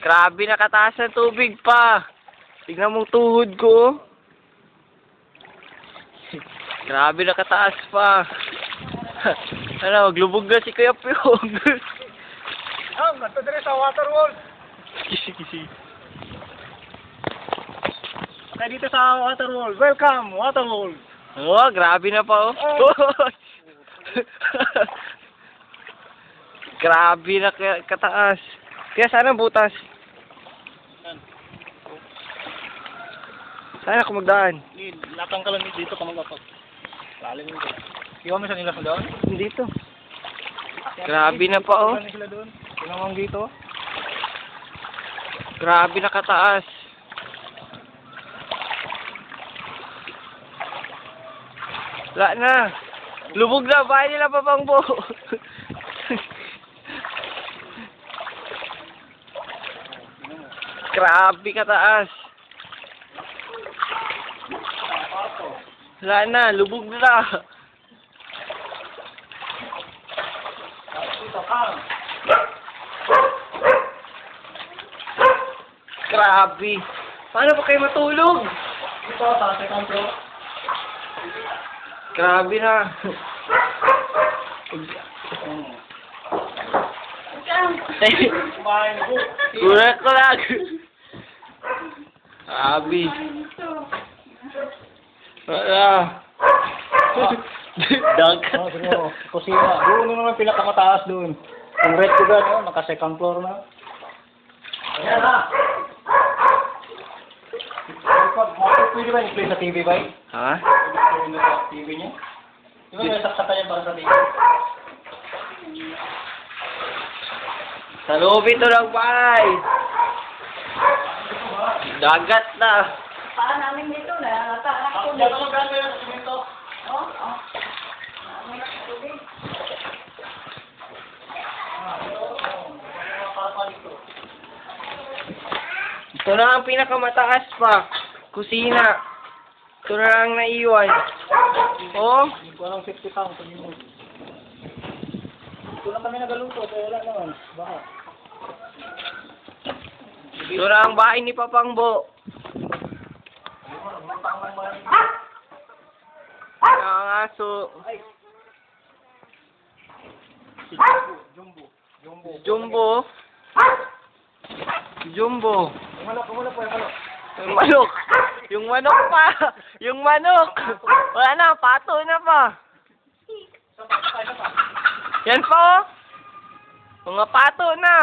Grabe, nakataas ng tubig pa. Tignan mong tuhod ko. Grabe, nakataas pa. Ano, maglubog na si Kuya Pyong. Ito din sa waterwall. Kisi-kisi. Kaya dito sa waterwall. Welcome, waterwall. Oh, grabe na pa, oh. Grabe na kataas. Kaya sana butas. Sana ako magdaan. Lakang ka lang dito ka magapag. Lalim mo dito. Iwan mo sa nila sa doon? Dito. Grabe na pa, oh. Sila doon. Tingnan mo dito. Grabe na kataas. Wala na. Lubog na. Bahay nila Papangbo. Grabe kataas. Wala na. Lubog na. Grabe. Paano ba kayo matulog? Ito, sa second floor. Grabe na. Kumain ko. Urat ko lang. Grabe. Wala. Dagat. Kusina. Doon naman pinakamataas doon. Ang red ko gano'n, naka second floor na. Ayan na. Pwede ba i-play sa TV ba? Ha? Pwede sa TV niya? Di ba may saksakan niya para sa TV? Sa loob ito ng bahay. Dagat na. Paan namin dito na, natarak ko Diyan ako gano'n yung simento. Oh. Ano na tubig? Ito na ang pinakamataas pa. Kusina. Ito na lang naiwan. Oh. Hindi ko alam 50 pounds. Ito lang kami nagaluto. Kaya wala naman. Baka. Ito na ang bahay ni Papangbo. Ang aso. Jumbo. Jumbo. Jumbo. Umalok po. Yung manok. Yung manok pa. Yung manok. Wala na. Pato na pa. Yan po. Mga pato na.